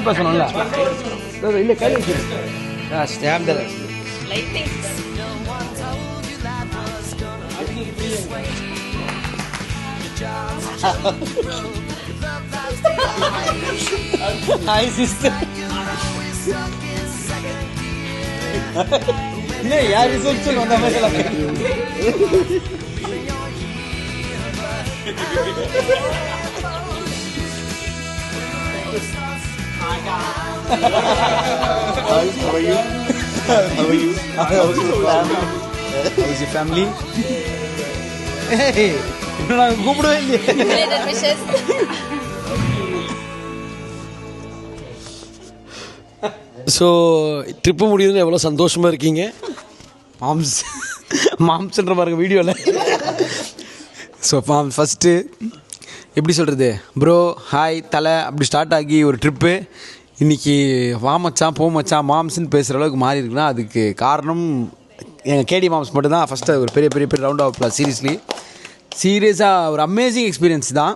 பேசணும்ல இல்லை கையில் வச்சு ஸ்டாம்ப் தான் ஹாய் சிஸ்டர் இல்லை யார் ரிசல்ட் வந்த மாதிரி How are you? How are you? How's your family? How's your family? Hey, நான் கூப்பிடவே இல்லையே. ஸோ ட்ரிப்பு முடியுதுன்னு எவ்வளோ சந்தோஷமாக இருக்கீங்க? மாம்ஸ்ன்ற பாருங்க வீடியோவில். ஸோ ஃபஸ்ட்டு எப்படி சொல்கிறது, ப்ரோ ஹாய் தலை அப்படி ஸ்டார்ட் ஆகி ஒரு ட்ரிப்பு இன்றைக்கி வா மச்சான் போ மச்சான் மாம்ஸ்ன்னு பேசுகிற அளவுக்கு மாறி இருக்குன்னா அதுக்கு காரணம் எங்கள் கேடி மாம்ஸ் மட்டும்தான். ஃபஸ்ட்டு ஒரு பெரிய பெரிய பெரிய ரவுண்ட் ஆஃப் ப்ளஸ் சீரியஸாக ஒரு அமேசிங் எக்ஸ்பீரியன்ஸ் தான்.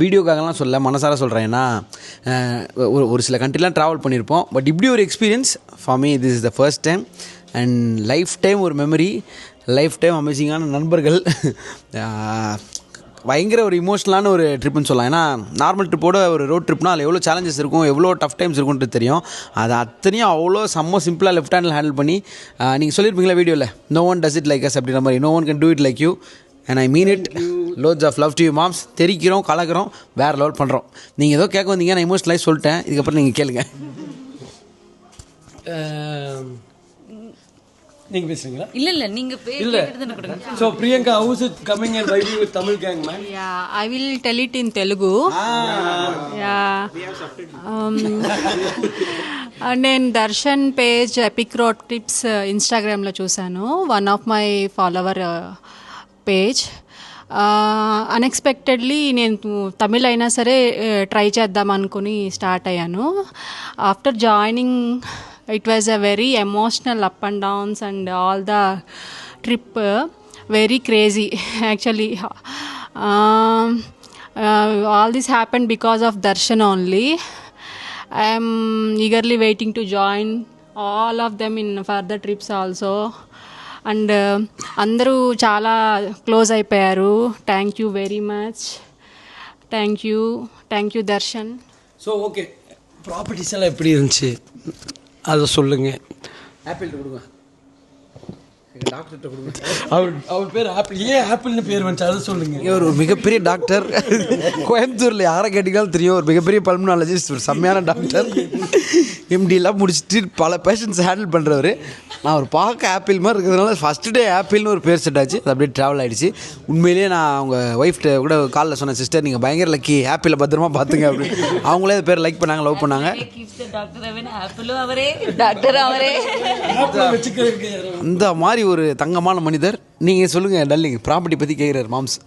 வீடியோக்காகலாம் சொல்ல மனசார சொல்கிறேன். ஏன்னா ஒரு சில கண்ட்ரிலாம் ட்ராவல் பண்ணியிருப்போம், பட் இப்படி ஒரு experience for me this is the first time and life time ஒரு மெமரி, லைஃப் டைம் அமேசிங்கான நண்பர்கள், பயங்கர ஒரு இமோஷ்னலான ஒரு ட்ரிப்புன்னு சொல்லலாம். ஏன்னா நார்மல் ட்ரிப்போட ஒரு ரோட் ட்ரிப்னால் அதில் எவ்வளோ சேலஞ்சஸ் இருக்கும், எவ்வளோ டஃப் டைம்ஸ் இருக்குன்றது தெரியும். அது அத்தனையும் அவ்வளோ சிம்பிளாக லெஃப்ட் ஹேண்டில் ஹேண்டில் பண்ணி நீங்கள் சொல்லியிருப்பீங்களா வீடியோவில், no one does it like us அப்படின்ற மாதிரி, no one can do it like you and I mean it. Lots of love to you மாம்ஸ். தெரிக்கிறோம், கலக்கிறோம், வேறு லெவல் பண்ணுறோம். நீங்கள் ஏதோ கேட்க வந்தீங்க, நான் இமோஷனலாக சொல்லிட்டேன், இதுக்கப்புறம் நீங்கள் கேளுங்க. நீங்க பேசுறீங்களா? இல்ல நீங்க கேக்குறதுன்னு கொடுங்க. So Priyanka, how is it coming and vibing with Tamil gang, man? Yeah, I will tell it in Telugu. Yeah. నేను Darshan page epic road trips ఇన్స్టాగ్రామ్లో చూశాను. One of my follower page. Unexpectedly నేను తమిళ్ అయినా సరే ట్రై చేద్దాం అనుకుని start అయ్యాను. After joining it was a very emotional up and downs and all the trip very crazy actually. All this happened because of Darshan only. I am eagerly waiting to join all of them in further trips also. And అందరూ చాలా close అయిపోయారు. Thank you very much. Thank you Darshan. So okay, properties எல்லாம் எப்படி இருந்துச்சு அதை சொல்லுங்கள். Apple கொடுங்க, டாக்டர்கிட்ட கொடுங்க. அவர் பேர் ஆப்பிள். ஏன் ஆப்பிள்னு பேர் வந்துச்சு அதை சொல்லுங்கள். இவர் ஒரு மிகப்பெரிய டாக்டர். கோயம்புத்தூரில் யாரை கேட்டிங்களாலும் தெரியும், ஒரு மிகப்பெரிய பல்மனாலஜிஸ்ட், ஒரு செம்மையான டாக்டர். எம்டிலாம் முடிச்சுட்டு பல பேஷண்ட்ஸ் ஹேண்டில் பண்ணுறவர். நான் அவர் பார்க்க ஆப்பிள் மாதிரி இருக்கிறதுனால ஃபஸ்ட்டு டே ஆப்பிள்னு ஒரு பேர் செட் ஆச்சு. அது அப்படியே ட்ராவல் ஆகிடுச்சு. உண்மையிலேயே நான் அவங்க ஒய்ஃப்ட்ட கூட காலில் சொன்னேன், சிஸ்டர் நீங்கள் பயங்கர லக்கி, ஆப்பிளை பத்திரமா பார்த்துங்க அப்படின்னு. அவங்களே அது பேர் லைக் பண்ணாங்க, லவ் பண்ணாங்க. இந்த மாதிரி ஒரு தங்கமான மனிதர். நீங்கள் சொல்லுங்கள் டல்லிங், ப்ராப்பர்ட்டி பற்றி கேட்குறாரு மாம்ஸ்.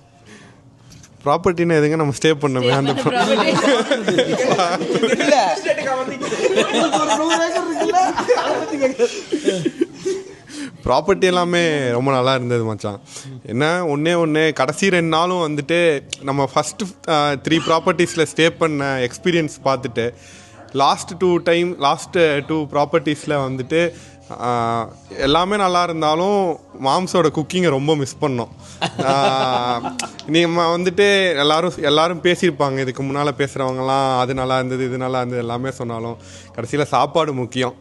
ப்ராப்பர்ட்டின்னு எதுங்க நம்ம ஸ்டே பண்ணோமே அந்த ப்ராப்பர்ட்டி எல்லாமே ரொம்ப நல்லா இருந்தது மச்சான். என்ன ஒன்று கடைசி 2 நாளும் வந்துட்டு நம்ம ஃபஸ்ட்டு 3 ப்ராப்பர்ட்டிஸில் ஸ்டே பண்ண எக்ஸ்பீரியன்ஸ் பார்த்துட்டு லாஸ்ட் 2 ப்ராப்பர்ட்டிஸில் வந்துட்டு எல்லாமே நல்லா இருந்தாலும் மாம்ஸோட குக்கிங்கை ரொம்ப மிஸ் பண்ணோம். நம்ம வந்துட்டு எல்லாரும் பேசியிருப்பாங்க, இதுக்கு முன்னால் பேசுகிறவங்கலாம் அது நல்லா இருந்தது இது நல்லா இருந்தது எல்லாமே சொன்னாலும் கடைசியில் சாப்பாடு முக்கியம்.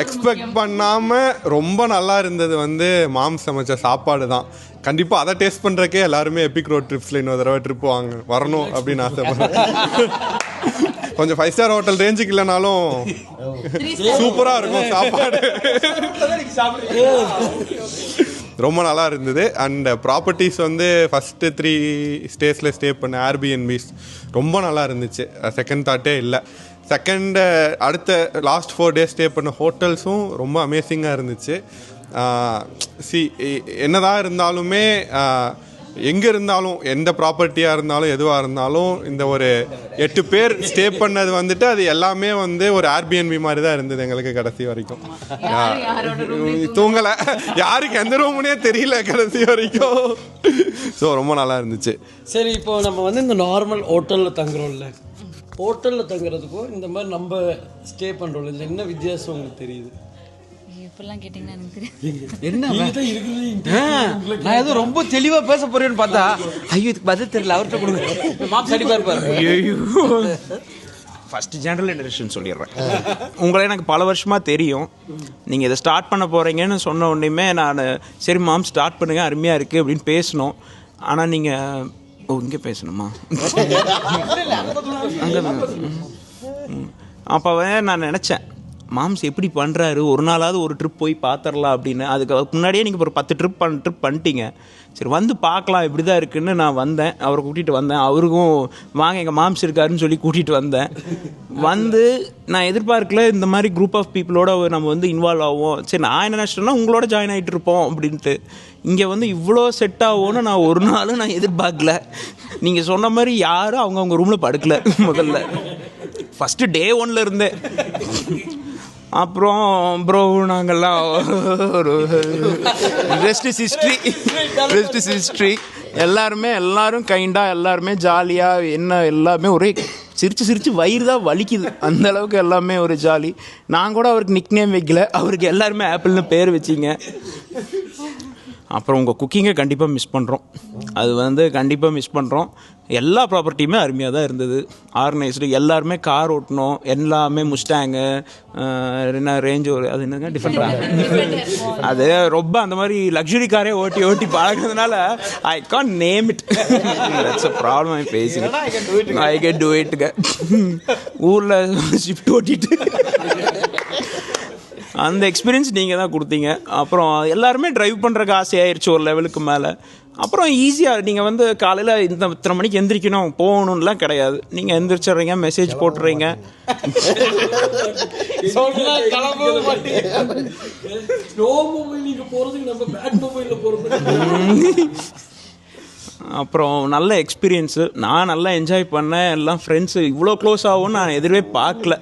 எக்ஸ்பெக்ட் பண்ணாமல் ரொம்ப நல்லா இருந்தது வந்து மாம்ஸ் சமைச்ச சாப்பாடு தான். கண்டிப்பாக அதை டேஸ்ட் பண்ணுறக்கே எல்லாருமே எபிக் ரோட் ட்ரிப்ஸில் இன்னொரு தடவை ட்ரிப் வரணும் அப்படின்னு ஆசைப்படுறேன். கொஞ்சம் 5 ஸ்டார் ஹோட்டல் ரேஞ்சுக்கு இல்லைனாலும் சூப்பராக இருக்கும் சாப்பாடு, ரொம்ப நல்லா இருந்தது. அண்ட் ப்ராப்பர்ட்டிஸ் வந்து ஃபஸ்ட்டு 3 ஸ்டேஸில் ஸ்டே பண்ண ஏர்பிஎன்பிஸ் ரொம்ப நல்லா இருந்துச்சு. செகண்ட் தாட்டே இல்லை. அடுத்த லாஸ்ட் 4 டேஸ் ஸ்டே பண்ண ஹோட்டல்ஸும் ரொம்ப அமேசிங்காக இருந்துச்சு. என்னதான் இருந்தாலுமே எங்கே இருந்தாலும் எந்த ப்ராப்பர்ட்டியாக இருந்தாலும் எதுவாக இருந்தாலும் இந்த ஒரு 8 பேர் ஸ்டே பண்ணது வந்துட்டு அது எல்லாமே வந்து ஒரு ஏர்பிஎன்பி மாதிரி தான் இருந்தது எங்களுக்கு கடைசி வரைக்கும். தூங்கலை, யாருக்கு எந்த ரூமுனே தெரியல கடைசி வரைக்கும். ஸோ ரொம்ப நல்லா இருந்துச்சு. சரி, இப்போ நம்ம வந்து இந்த நார்மல் ஹோட்டலில் தங்குறோம்ல, ஹோட்டலில் தங்குறதுக்கும் இந்த மாதிரி நம்ம ஸ்டே பண்ணுறோம் இதில் என்ன வித்தியாசம் உங்களுக்கு தெரியுது? இப்பெல்லாம் கேட்டிங்கன்னா எனக்கு தெரியும். என்ன நீங்கள் தான் இருக்குது. நான் ஏதோ ரொம்ப தெளிவாக பேச போறேன்னு பார்த்தா ஐயோ இதுக்கு பதில் தெரியல, அவர்கிட்ட கொடுங்க. மாப்ஸ் அடிப்பா இருப்பாரு. ஃபஸ்ட்டு ஜென்ரல் இன்ட்ரடக்ஷன் சொல்லிடுறேன். உங்களை எனக்கு பல வருஷமாக தெரியும். நீங்கள் இதை ஸ்டார்ட் பண்ண போகிறீங்கன்னு சொன்ன உடனேயுமே நான் சரி மாம் ஸ்டார்ட் பண்ணுங்க அருமையாக இருக்குது அப்படின்னு பேசணும். ஆனால் நீங்கள் இங்கே பேசணுமா? அங்கே அப்போவே நான் நினச்சேன் மாம்ஸ் எப்படி பண்ணுறாரு, ஒரு நாளாவது ஒரு ட்ரிப் போய் பார்த்துடலாம் அப்படின்னு. அதுக்கு முன்னாடியே நீங்கள் ஒரு 10 ட்ரிப் பண்ணிட்டீங்க. சரி வந்து பார்க்கலாம் இப்படி தான் இருக்குதுன்னு நான் வந்தேன், அவரை கூட்டிகிட்டு வந்தேன். அவருக்கும் வாங்க எங்கள் மாம்ஸ் இருக்காருன்னு சொல்லி கூட்டிகிட்டு வந்தேன். வந்து நான் எதிர்பார்க்கல இந்த மாதிரி குரூப் ஆஃப் பீப்புளோட நம்ம வந்து இன்வால்வ் ஆகும். சரி நான் என்ன நினச்சிட்டேன்னா உங்களோட ஜாயின் ஆகிட்டு இருப்போம் அப்படின்ட்டு. இங்கே வந்து இவ்வளோ செட் ஆகும்னு நான் ஒரு நாளும் நான் எதிர்பார்க்கல. நீங்கள் சொன்ன மாதிரி யாரும் அவங்கவுங்க ரூமில் படுக்கலை முதல்ல. ஃபஸ்ட்டு டே 1ல் இருந்தேன். அப்புறம் ப்ரோ நாங்கள்லாம் ஒரு ரெஸ்ட் ஹிஸ்ட்ரி எல்லாரும் கைண்டாக எல்லாருமே ஜாலியாக என்ன எல்லாமே ஒரே சிரிச்சு வயிறு தான் வலிக்குது அந்த அளவுக்கு எல்லாமே ஒரு ஜாலி. நான் கூட அவருக்கு நிக் நேம் வைக்கல, அவருக்கு எல்லாருமே ஆப்பிள்னு பேர் வச்சிங்க. அப்புறம் உங்கள் குக்கிங்கை கண்டிப்பாக மிஸ் பண்ணுறோம். அது வந்து கண்டிப்பாக மிஸ் பண்ணுறோம். எல்லா ப்ராப்பர்ட்டியுமே அருமையாக தான் இருந்தது, ஆர்கனைஸ்டு. எல்லாருமே கார் ஓட்டணும், எல்லாமே முஸ்டாங்கு என்ன ரேஞ்ச் ஒரு அது என்னங்க டிஃபரெண்டாக அது ரொம்ப அந்த மாதிரி லக்ஸுரி காரே ஓட்டி பழகிறதுனால I can't name it. That's a problem. I basing I can do இட்டுங்க. ஊரில் ஷிஃப்ட் ஓட்டிட்டு அந்த எக்ஸ்பீரியன்ஸ் நீங்கள் தான் கொடுத்தீங்க. அப்புறம் எல்லாருமே ட்ரைவ் பண்ணுறக்கு ஆசையாயிருச்சு ஒரு லெவலுக்கு மேலே. அப்புறம் ஈஸியாக நீங்கள் வந்து காலையில் இத்தனை மணிக்கு எந்திரிக்கணும் போகணுன்னுலாம் கிடையாது. நீங்கள் எந்திரிச்சிட்றீங்க, மெசேஜ் போட்டுறீங்க. அப்புறம் நல்ல எக்ஸ்பீரியன்ஸு, நான் நல்லா என்ஜாய் பண்ணேன். எல்லாம் ஃப்ரெண்ட்ஸு இவ்வளோ க்ளோஸ் ஆகும்னு நான் எதிர்வே பார்க்கல.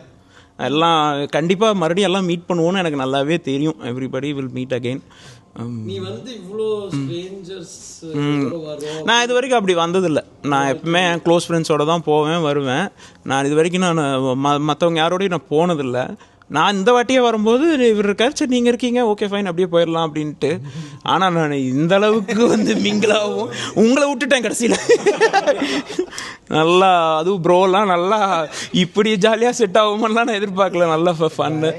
எல்லாம் கண்டிப்பாக மறுபடியும் எல்லாம் மீட் பண்ணுவோன்னு எனக்கு நல்லாவே தெரியும். Everybody will meet again. நீ வந்து இவ்வளோ ஸ்ட்ரேஞ்சர்ஸ் நான் இது வரைக்கும் அப்படி வந்ததில்லை. நான் எப்பவுமே க்ளோஸ் ஃப்ரெண்ட்ஸோடு தான் போவேன் வருவேன். நான் இது வரைக்கும் நான் மற்றவங்க யாரோடையும் நான் போனதில்லை. நான் இந்த வாட்டியே வரும்போது இவர் இருக்கார், சரி நீங்கள் இருக்கீங்க ஓகே ஃபைன் அப்படியே போயிடலாம் அப்படின்ட்டு. ஆனால் நான் இந்த அளவுக்கு வந்து மிங்கிளாகவும் உங்களை விட்டுட்டேன் கடைசியில். நல்லா அதுவும் ப்ரோலாம் நல்லா இப்படி ஜாலியாக செட் ஆகுமெல்லாம் நான் எதிர்பார்க்கல. நல்லா ஃபன்னு,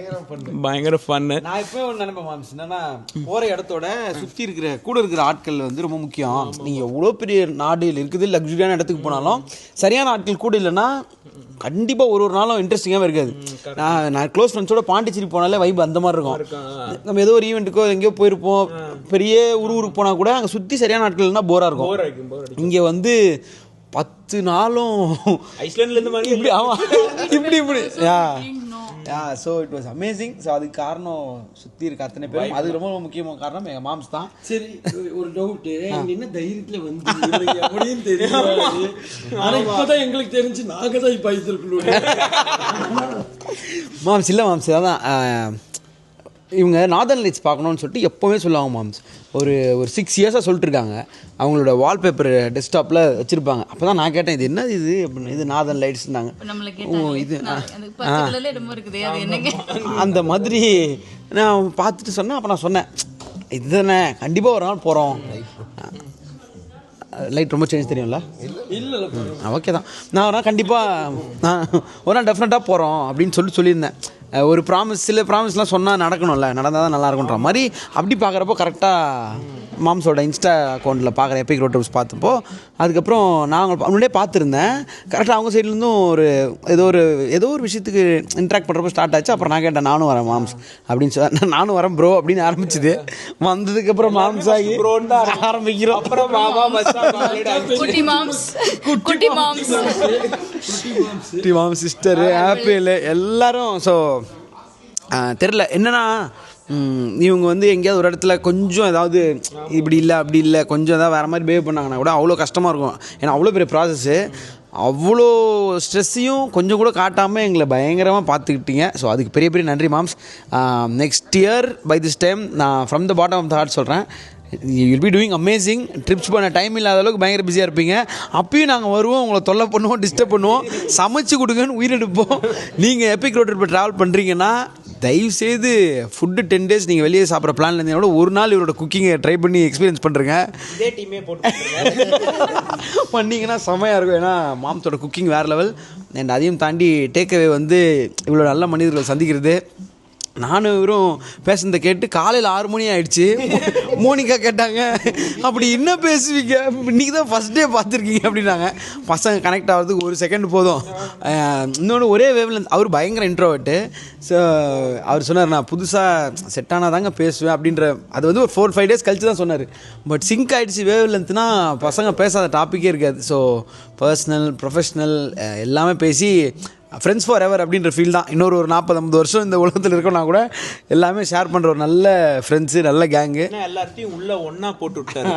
பயங்கர ஃபன்னு. நான் இப்போ ஒன்று நினைப்பேன் மாம்ஸ், என்னன்னா போகிற இடத்தோட சுற்றி கூட இருக்கிற ஆட்கள் வந்து ரொம்ப முக்கியம். நீங்கள் எவ்வளோ பெரிய நாடு இருக்குது, லக்ஸுரியான இடத்துக்கு போனாலும் சரியான ஆட்கள் கூட இல்லைன்னா கண்டிப்பாக ஒரு நாளும் இன்ட்ரெஸ்டிங்காகவே இருக்காது. நான் க்ளோஸ் ஃப்ரெண்ட்ஸோட பாண்டிச்சேரி போனாலே வைப் அந்த மாதிரி இருக்கும். நம்ம ஏதோ ஒரு ஈவெண்ட்டுக்கோ எங்கேயோ போயிருப்போம், பெரிய ஊருக்கு போனால் கூட அங்கே சுற்றி சரியான ஆட்கள் இல்லைன்னா போராக இருக்கும். இங்கே வந்து 10 நாளும் ஐஸ்லாண்ட்லேருந்து மாதிரி இப்படி ஆமாம் இப்படி so it was amazing. So அதுக்கு காரணம் சுற்றி இருக்க அத்தனை பேரும். அது ரொம்ப முக்கியமான காரணம் எங்கள் மாம்ஸ் தான். சரி ஒரு டவுட்டு, என்ன தைரியத்தில் வந்து எப்படின்னு தெரியும். ஆனால் இப்போதான் எங்களுக்கு தெரிஞ்சு நாங்கள் தான் இப்போ ஐத்திருக்கணும். மாம்ஸ் இல்லை மாம்ஸ் அதான் இவங்க நார்தர்ன் லைட்ஸ் பார்க்கணுன்னு சொல்லிட்டு எப்போவுமே சொல்லுவாங்க மாம்ஸ். ஒரு 6 இயர்ஸாக சொல்லிட்டு இருக்காங்க. அவங்களோட வால்பேப்பர் டெஸ்க்டாப்பில் வச்சுருப்பாங்க. அப்போ தான் நான் கேட்டேன் இது என்னது இது அப்படின்னு. இது நார்தர்ன் லைட்ஸ்னாங்க. இது அந்த மாதிரி நான் பார்த்துட்டு சொன்னேன். அப்போ நான் சொன்னேன் இது தானே கண்டிப்பாக ஒரு நாள் போகிறோம். லைட் ரொம்ப சேஞ்ச் தெரியும்ல? இல்லை ஓகே தான். நான் ஒரு நாள் கண்டிப்பாக ஒரு நாள் டெஃபினட்டாக போகிறோம் அப்படின்னு சொல்லியிருந்தேன். ஒரு சில ப்ராமிஸ்லாம் சொன்னால் நடக்கணும்ல, நடந்தால் தான் நல்லா இருக்குன்ற மாதிரி. அப்படி பார்க்குறப்போ கரெக்டாக மாம்ஸோட இன்ஸ்டா அக்கௌண்ட்டில் பார்க்குற எப்பிக் ரோட் ட்ரிப்ஸ் பார்த்தப்போ அதுக்கப்புறம் நாங்கள் முன்னாடியே பார்த்துருந்தேன். கரெக்டாக அவங்க சைட்லேருந்தும் ஏதோ ஒரு விஷயத்துக்கு இன்ட்ராக்ட் பண்ணுறப்போ ஸ்டார்ட் ஆச்சு. அப்புறம் நான் கேட்டேன் நானும் வரேன் மாம்ஸ் அப்படின்னு சொல்லி. நானும் வரேன் ப்ரோ அப்படின்னு ஆரம்பிச்சுது. வந்ததுக்கப்புறம் மாம்ஸ் ஆகி ஆரம்பிக்கிறோம். அப்புறம் மாம் சிஸ்டரு ஆப்பிள் எல்லாரும். ஸோ தெரில என்னன்னா இவங்க வந்து எங்கேயாவது ஒரு இடத்துல கொஞ்சம் ஏதாவது இப்படி இல்லை அப்படி இல்லை கொஞ்சம் ஏதாவது வேறு மாதிரி பிஹேவ் பண்ணாங்கன்னா கூட அவ்வளோ கஷ்டமாக இருக்கும். ஏன்னா அவ்வளோ பெரிய ப்ராசஸ்ஸு, அவ்வளோ ஸ்ட்ரெஸ்ஸையும் கொஞ்சம் கூட காட்டாமல் எங்களை பயங்கரமாக பார்த்துக்கிட்டீங்க. ஸோ அதுக்கு பெரிய நன்றி மாம்ஸ். Next year by this time நான் from the bottom of the heart சொல்கிறேன், will be doing amazing. Trips பண்ண டைம் இல்லாத அளவுக்கு பயங்கர பிஸியாக இருப்பீங்க. அப்பயும் நாங்கள் வருவோம், உங்களை தொல்லை பண்ணுவோம், டிஸ்டர்ப் பண்ணுவோம், சமைச்சு கொடுங்கன்னு உயிரெடுப்போம். நீங்கள் எபிக் ரோட் ட்ரிப் ட்ராவல் பண்ணுறீங்கன்னா தயவுசெய்து ஃபுட்டு 10 days நீங்கள் வெளியே சாப்பிட்ற பிளான் இருந்தீங்கன்னா ஒரு நாள் இவரோட குக்கிங்கை ட்ரை பண்ணி எக்ஸ்பீரியன்ஸ் பண்ணுறேங்க. இதே டீமே போட்டு பண்ணிங்கன்னா செமையாக இருக்கும். ஏன்னா மாம்ஸோட குக்கிங் வேறு லெவல். அண்ட் அதையும் தாண்டி டேக்அவே வந்து இவ்வளோ நல்ல மனிதர்கள் சந்திக்கிறது. நானும் இவரும் பேசுனதை கேட்டு காலையில் 6 மணி ஆகிடுச்சு. மோனிகா கேட்டாங்க, அப்படி என்ன பேசுவீங்க, இன்றைக்கி தான் ஃபஸ்ட் டே பார்த்துருக்கீங்க அப்படின்னாங்க. பசங்க கனெக்ட் ஆகிறதுக்கு 1 செகண்ட் போதும். இன்னொன்று ஒரே வேவ்ல அவர் பயங்கர இன்ட்ரோவர்ட்டு. ஸோ அவர் சொன்னார், நான் புதுசாக செட் ஆனால் தாங்க பேசுவேன் அப்படின்ற. அது வந்து ஒரு 4-5 days கழிச்சு தான் சொன்னார். பட் சிங்க் ஆகிடுச்சு வேவ் லென்த்னா பசங்க பேசாத டாப்பிக்கே இருக்காது. ஸோ பர்சனல் ப்ரொஃபஷ்னல் எல்லாமே பேசி ஃப்ரெண்ட்ஸ் ஃபார் எவர் அப்படின்ற ஃபீல் தான். இன்னொரு 40-50 வருஷம் இந்த உலகத்தில் இருக்கோம்னா கூட எல்லாமே ஷேர் பண்ணுற ஒரு நல்ல ஃப்ரெண்ட்ஸு, நல்ல கேங்கு. எல்லாத்தையும் உள்ள ஒன்றா போட்டு விட்டாரு.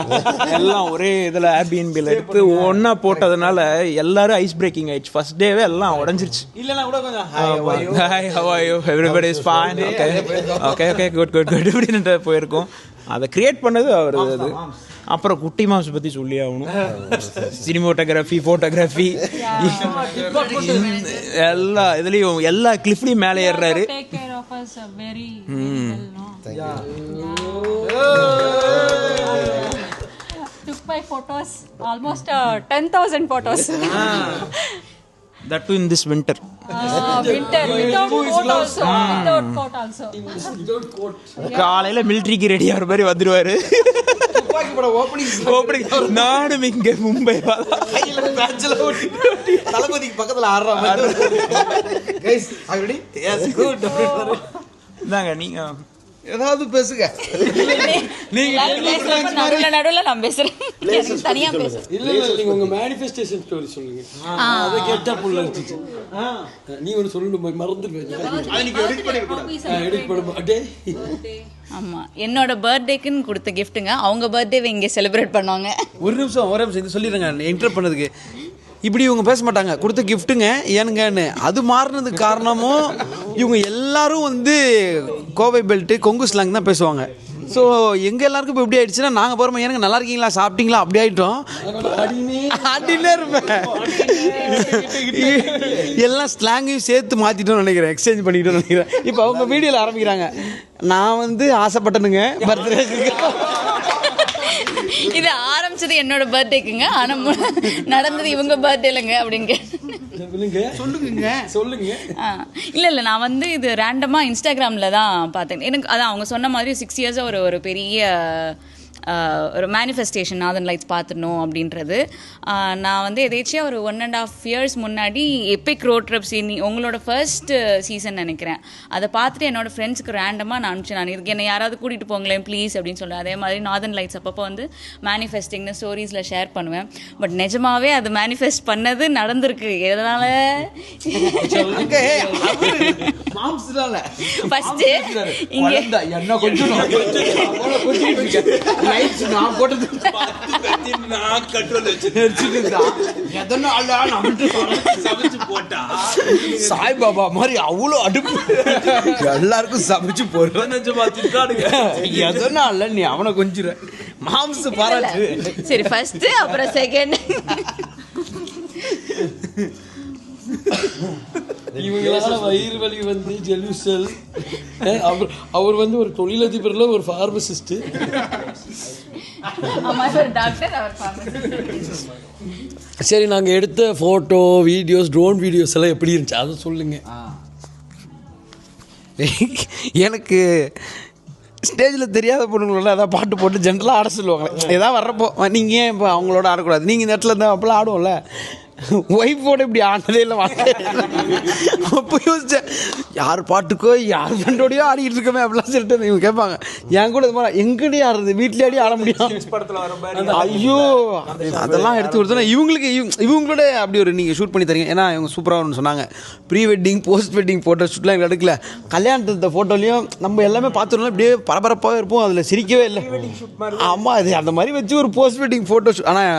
எல்லாம் ஒரே இதில் ஏர்பிஎன்பியில் எடுத்து ஒன்றா போட்டதுனால எல்லாரும் ஐஸ் பிரேக்கிங் ஆயிடுச்சு. ஃபர்ஸ்ட் டேவே எல்லாம் உடஞ்சிருச்சு. இல்லைனா கூட கொஞ்சம் hi how are you, everybody is fine, okay okay okay good good good இப்படின்ட்டு போயிருக்கோம். அதை கிரியேட் பண்ணது அவர். அது அப்புறம் குட்டி மாம்ஸ் பற்றி சொல்லி ஆகணும். சினிமோட்டோகிராஃபி, ஃபோட்டோகிராஃபி, எல்லா இதுலேயும் எல்லா கிளிஃப்லையும் மேலே ஏறுறாரு. Take care of us very well, no? Took my photos, almost 10,000 photos. That too in this winter. Winter without coat also. Without coat also. காலையில மிலிட்ரிக்கு ரெடி ஆகிற மாதிரி வந்துடுவாரு. நானும் இங்கே மும்பை தளபதிக்கு பக்கத்தில் ஆடுறாங்க. இந்தாங்க நீங்க ஏதாவது பேசுங்க. நடுவில் நான் பேசுறேன், தனியா பேசுறேன். இல்ல நீங்க உங்க மேனிஃபெஸ்டேஷன் ஸ்டோரி சொல்லுங்க. அதை கேட்டா புள்ள இருந்துச்சு. நீ ஒன்று சொல்லணும், மறந்துடுவேன். எடிட் பண்ண ஆமா, என்னோட பர்த்டேக்குன்னு கொடுத்த கிஃப்ட்டுங்க. அவங்க பர்த்டேவை இங்கே செலிப்ரேட் பண்ணாங்க. ஒரு நிமிஷம் இது சொல்லிடுங்க இன்டர்ட் பண்ணதுக்கு. இப்படி இவங்க பேச மாட்டாங்க, கொடுத்த கிஃப்ட்டுங்க ஏனுங்கன்னு. அது மாறினதுக்கு காரணமும் இவங்க எல்லாரும் வந்து கோவை பெல்ட்டு, கொங்கு ஸ்லாங் தான் பேசுவாங்க. ஸோ எங்கள் எல்லாருக்கும் இப்போ எப்படி ஆயிடுச்சுன்னா, நாங்கள் போகிறோம் எனக்கு நல்லா இருக்கீங்களா, சாப்பிட்டீங்களா, அப்படி ஆகிட்டோம். அப்படின்னே இருப்பேன். எல்லாம் ஸ்லாங்கையும் சேர்த்து மாற்றிட்டோம்னு நினைக்கிறேன், எக்ஸ்சேஞ்ச் பண்ணிக்கிட்டோம்னு நினைக்கிறேன். இப்போ அவங்க வீடியோவில் ஆரம்பிக்கிறாங்க, நான் வந்து ஆசைப்பட்டனுங்க பர்த்டே. இது ஆரம்பிச்சது என்னோட பர்த்டேக்குங்க, ஆனா நடந்தது இவங்க பர்த்டேலங்க அப்படிங்க. சொல்லுங்க. இல்ல நான் வந்து இது ரேண்டமா இன்ஸ்டாகிராம்ல தான் பார்த்தேன். எனக்கு அதான் அவங்க சொன்ன மாதிரி 6 years ஒரு பெரிய ஒரு மேனிஃபெஸ்டேஷன் நாதன் லைட்ஸ் பார்த்துடணும் அப்படின்றது. நான் வந்து எதேச்சியாக ஒரு 1.5 years முன்னாடி எபிக் ரோட் ட்ரிப்ஸ் உங்களோட ஃபர்ஸ்ட் சீசன் நினைக்கிறேன், அதை பார்த்துட்டு என்னோடய ஃப்ரெண்ட்ஸுக்கு ரேண்டமாக நான் அனுப்பிச்சேன். நான் இதுக்கு என்னை யாராவது கூட்டிகிட்டு போங்களேன் ப்ளீஸ் அப்படின்னு சொல்லுவேன். அதே மாதிரி நாதன் லைட்ஸ் அப்பப்போ வந்து மேனிஃபெஸ்டிங்னு ஸ்டோரிஸில் ஷேர் பண்ணுவேன். பட் நிஜமாவே அது மேனிஃபெஸ்ட் பண்ணது நடந்திருக்கு. எதனால் ஃபஸ்ட்டு இங்கே சாய்பாபா மாதிரி அவ்வளோ அடுப்பு எல்லாருக்கும் சமைச்சு போடுறேன். எதனால நீ அவனை கொஞ்சிற மாம்ச பாராட்டு. சரி ஃபர்ஸ்ட் அப்புறம் செகண்ட். இவங்களால வயிறு வலி வந்து ஜெலுசல். அவர் வந்து ஒரு தொழிலதிபர்ல ஒரு ஃபார்மசிஸ்ட். சரி, நாங்கள் எடுத்த ஃபோட்டோ வீடியோஸ், ட்ரோன் வீடியோஸ் எல்லாம் எப்படி இருந்துச்சு அதை சொல்லுங்க. எனக்கு ஸ்டேஜில் தெரியாத பொண்ணுங்களோட அதான் பாட்டு போட்டு ஜென்ரலாக ஆட சொல்லுவாங்க. ஏதாவது வர்றப்போ நீங்கள் ஏன் இப்போ அவங்களோட ஆடக்கூடாது, நீங்கள் இந்த இடத்துல இருந்தால் அப்போல்லாம் ஆடுவோம்ல. ஒய்ஃபோட இப்படி ஆனதே இல்லை. அப்போ யோசிச்சேன், யார் பாட்டுக்கோ யார் ஃப்ரெண்டோடையோ ஆடிக்கிட்டு இருக்கமே அப்படிலாம் சொல்லிட்டு இவங்க கேட்பாங்க. என் கூட இது மாதிரி எங்கடி ஆடுறது, வீட்லேயே ஆட முடியும். ஐயோ அதெல்லாம் எடுத்து கொடுத்தோன்னா இவங்களுக்கு இவங்களோட அப்படி ஒரு நீங்கள் ஷூட் பண்ணி தரீங்க. ஏன்னா இவங்க சூப்பராக ஒன்று சொன்னாங்க, pre wedding post wedding photo ஷூட்லாம் எங்களுக்கு எடுக்கல. கல்யாணத்து ஃபோட்டோலையும் நம்ம எல்லாமே பார்த்துருந்தோம், இப்படியே பரபரப்பாகவே இருப்போம், அதில் சிரிக்கவே இல்லை. ஆமாம், அது அந்த மாதிரி வச்சு ஒரு போஸ்ட் வெட்டிங் ஃபோட்டோ ஷூட். ஆனால்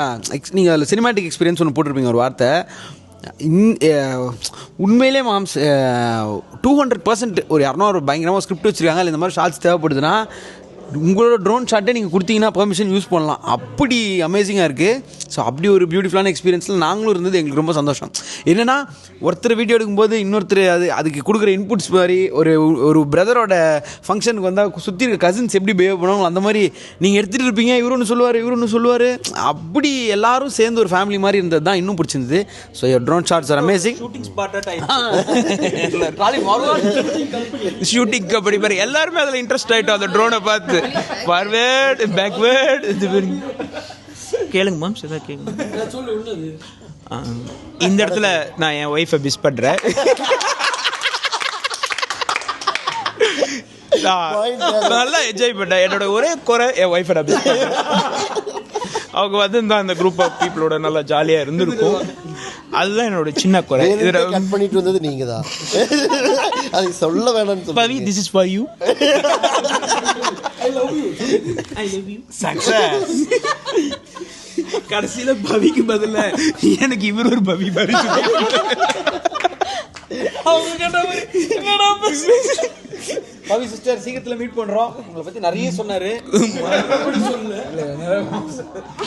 நீங்கள் அதில் சினிமாட்டிக் எக்ஸ்பீரியன்ஸ் ஒன்று போட்டிருப்பீங்க ஒரு வார்த்தை. உண்மையிலே மாம்ஸ் 200% ஒரு 200 பயங்கரமாக ஸ்கிரிப்ட் வச்சுருக்காங்க. இல்லை இந்த மாதிரி ஷார்ட்ஸ் தேவைப்படுதுன்னா உங்களோட ட்ரோன் ஷாட்டை நீங்கள் கொடுத்தீங்கன்னா பெர்மிஷன் யூஸ் பண்ணலாம். அப்படி அமேசிங்காக இருக்குது. ஸோ அப்படி ஒரு பியூட்டிஃபுல்லான எக்ஸ்பீரியன்ஸில் நாங்களும் இருந்தது எங்களுக்கு ரொம்ப சந்தோஷம். என்னென்னா ஒருத்தர் வீடியோ எடுக்கும்போது இன்னொருத்தர் அதுக்கு கொடுக்குற இன்புட்ஸ் மாதிரி ஒரு பிரதரோட ஃபங்க்ஷனுக்கு வந்தால் சுற்றி இருக்க கசின்ஸ் எப்படி பிஹேவ் பண்ணுவாங்களோ அந்த மாதிரி நீங்கள் எடுத்துகிட்டு இருப்பீங்க. இவருன்னு சொல்லுவார். அப்படி எல்லாரும் சேர்ந்து ஒரு ஃபேமிலி மாதிரி இருந்தது தான் இன்னும் பிடிச்சிருந்தது. So drone shots are amazing. Shooting kabaddi மாதிரி எல்லாருமே அதில் இன்ட்ரெஸ்ட் ஆகிட்டோம் அந்த ட்ரோனை பார்த்து. ஃபார்வேர்டு பேக்வேர்டு இது கேளுங்க மாம்ஸ் எதாவது கேளுங்க. இந்த இடத்துல நான் என் ஒய்ஃபை மிஸ் பண்ணுறேன். நல்லா என்ஜாய் பண்ணேன். என்னோட ஒரே குறை என் ஒய்ஃபை நான் மிஸ் பண்ணேன். அவங்க வந்து அந்த குரூப் ஆஃப் பீப்புளோட நல்லா ஜாலியாக இருந்திருக்கும். அதுதான் என்னோட சின்ன குறை. கட் பண்ணிட்டு வந்தது நீங்க தான். அது சொல்ல வேணாம்னு Pavi, this is for you. I love you. Success. கடைசியில பவிக்கு பதிலா எனக்கு இவர் ஒரு பவி மாதிரி பவி சிஸ்டர் சீக்கிரத்தில் மீட் பண்ணுறோம். உங்களை பற்றி நிறைய சொன்னார்.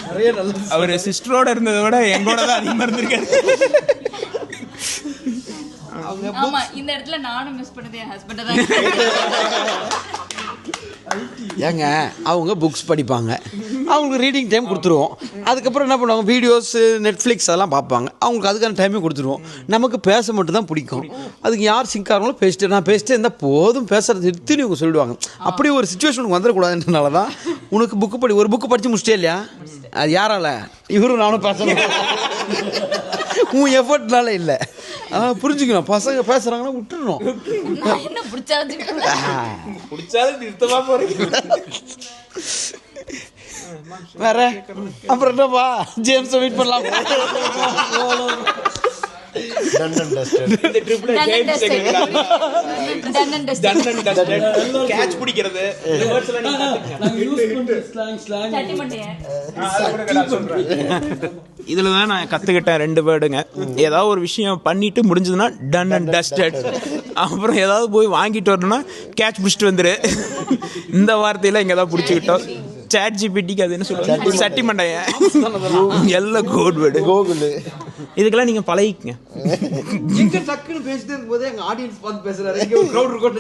நிறைய நல்ல அவர் சிஸ்டரோட இருந்ததை விட எங்கூட தான் அதிகமாக இருந்திருக்காரு. ஆமா, இந்த இடத்துல நானும் மிஸ் பண்ணது என் ஹஸ்பண்ட் தான். ஏங்க அவங்க புக்ஸ் படிப்பாங்க, அவங்களுக்கு ரீடிங் டைம் கொடுத்துருவோம். அதுக்கப்புறம் என்ன பண்ணுவாங்க, வீடியோஸ் நெட்ஃப்ளிக்ஸ் அதெல்லாம் பார்ப்பாங்க. அவங்களுக்கு அதுக்கான டைமே கொடுத்துருவோம். நமக்கு பேச மட்டும் தான் பிடிக்கும். அதுக்கு யார் சிங்க் ஆகிறாங்களோ பேசிட்டு நான் பேசிட்டே இருந்தால் போதும், பேசுறது எடுத்துன்னு இவங்க சொல்லிடுவாங்க. அப்படி ஒரு சுச்சுவேஷனுக்கு வந்துடக்கூடாதுன்றனால தான் உனக்கு ஒரு புக்கு படித்து முடிச்சிட்டே இல்லையா, அது யாரால, இவரும் நானும் பேசணும். உன் எஃபர்ட்னால இல்லை. அதான் புரிஞ்சுக்கணும். பசங்க பேசுறாங்கன்னா விட்டுறணும். என்ன பிடிச்சாலும் நிறுத்தமா போறீங்க. வேற அப்புறம் என்னப்பா, ஜேம்ஸ் வெயிட் பண்ணலாம். கேட்ச் பிடிக்கிறது இதுல தான் நான் கத்துக்கிட்டேன் 2 வேர்டுங்க. ஏதாவது ஒரு விஷயம் பண்ணிட்டு முடிஞ்சதுன்னா டன் அண்ட் டஸ்டட். அப்புறம் ஏதாவது போய் வாங்கிட்டு வரணும்னா கேட்ச் பிடிச்சிட்டு வந்துரு. இந்த வார்த்தையில இங்க தான் பிடிச்சிக்கிட்டோம். சாட் ஜிபிடிக்கு அது என்ன சொல்லுவாங்க, சட்டி மண்டைய எல்லாம் கோட் வேர்டு. இதுக்கெல்லாம் நீங்க பழகிக்கங்க. இங்க டக்குன்னு பேசிட்டே இருக்கும்போது எங்க ஆடியன்ஸ் பார்த்து பேசுறாரு. இங்க ஒரு கிரவுட் ரெக்கார்ட்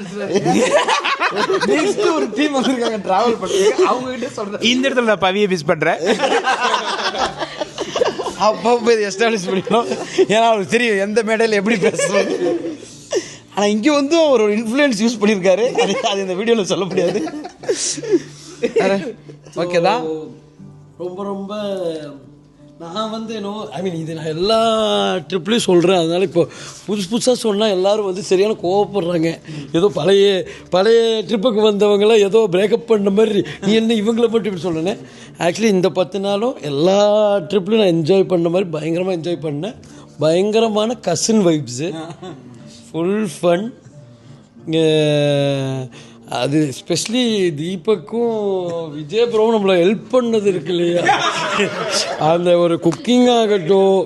நெக்ஸ்ட் ஒரு டீம் வந்திருக்காங்க டிராவல் பண்றதுக்கு. அவங்க கிட்ட சொல்றேன், இந்த இடத்துல நான் பவியை மிஸ் பண்றேன். அப்போ இது எஸ்டாப்ளிஷ் பண்ணிக்கணும். ஏன்னா அவருக்கு தெரியும் எந்த மேடையில் எப்படி பேசணும். ஆனால் இங்கே வந்து ஒரு இன்ஃப்ளூயன்ஸ் யூஸ் பண்ணியிருக்காரு. அது இந்த வீடியோவில் சொல்ல முடியாது. ஓகே தான். ரொம்ப ரொம்ப நான் வந்து இது நான் எல்லா ட்ரிப்லையும் சொல்கிறேன். அதனால் இப்போ புதுசாக சொன்னால் எல்லோரும் வந்து சரியான கோவப்படுறாங்க. ஏதோ பழைய ட்ரிப்புக்கு வந்தவங்களாம் ஏதோ பிரேக்கப் பண்ண மாதிரி, நீ என்ன இவங்கள மட்டும் இப்படி சொல்கிறேன். ஆக்சுவலி இந்த 10 நாளும் எல்லா ட்ரிப்லையும் நான் என்ஜாய் பண்ண மாதிரி பயங்கரமாக என்ஜாய் பண்ணேன். பயங்கரமான கசின் வைப்ஸு, ஃபுல் ஃபன். அது எஸ்பெஷலி தீபக்கும் விஜய் ப்ரோவும் நம்மளை ஹெல்ப் பண்ணது இருக்கு இல்லையா. அந்த ஒரு குக்கிங் ஆகட்டும்,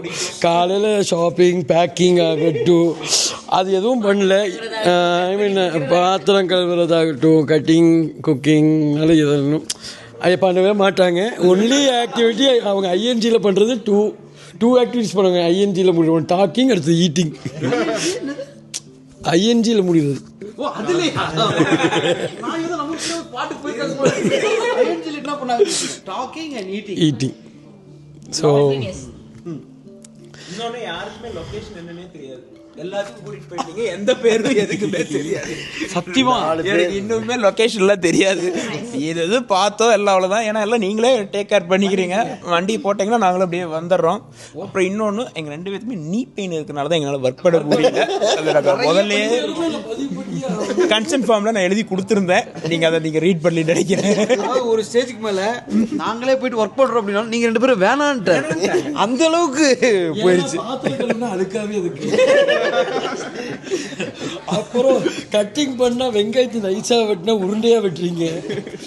காலையில் ஷாப்பிங் பேக்கிங் ஆகட்டும், அது எதுவும் பண்ணல. ஐ மீன் பாத்திரம் கழுவுறதாகட்டும், கட்டிங் குக்கிங் அது எதுவும் அதை பண்ணவே மாட்டாங்க. ஒன்லி ஆக்டிவிட்டி அவங்க ஐஎன்ஜியில் பண்ணுறது டூ ஆக்டிவிட்டிஸ் பண்ணுவாங்க. ஐஎன்ஜியில் முடியும் டாக்கிங், அடுத்து ஈட்டிங். ஐஎன்ஜியில் முடியுது. ஈட்டிங். ஸோ இன்னொன்னு யாருக்குமே லொகேஷன் என்னன்னே தெரியாது. எல்லாத்துக்கும் கூட்டிட்டு போயிட்டீங்க, எந்த பேரும் எதுக்குமே தெரியாது. சத்தியமா எனக்கு இன்னுமே லொகேஷன்லாம் தெரியாது. இது பார்த்தோம் எல்லாம் அவ்வளோதான். ஏன்னா எல்லாம் நீங்களே டேக் கேர் பண்ணிக்கிறீங்க. வண்டி போட்டிங்கன்னா நாங்களும் அப்படியே வந்துடுறோம். அப்புறம் இன்னொன்று, எங்கள் 2 பேருக்குமே நீ பெயின் இருக்கிறனால தான் எங்களால் ஒர்க் பண்ண முடியல. அது முதல்ல கன்சென்ட் ஃபார்மில் நான் எழுதி கொடுத்துருந்தேன். நீங்கள் அதை நீங்கள் ரீட் பண்ணி நினைக்கிறேன். ஒரு ஸ்டேஜுக்கு மேலே நாங்களே போயிட்டு ஒர்க் பண்ணுறோம் அப்படின்னா நீங்கள் 2 பேரும் வேணான்ட்டு அந்த அளவுக்கு போயிடுச்சு. அதுக்காகவே அதுக்கு அப்புறம் கட்டிங் பண்ணால் வெங்காயத்தை நைஸாக வெட்டினா உருண்டையாக வெட்டுறீங்க.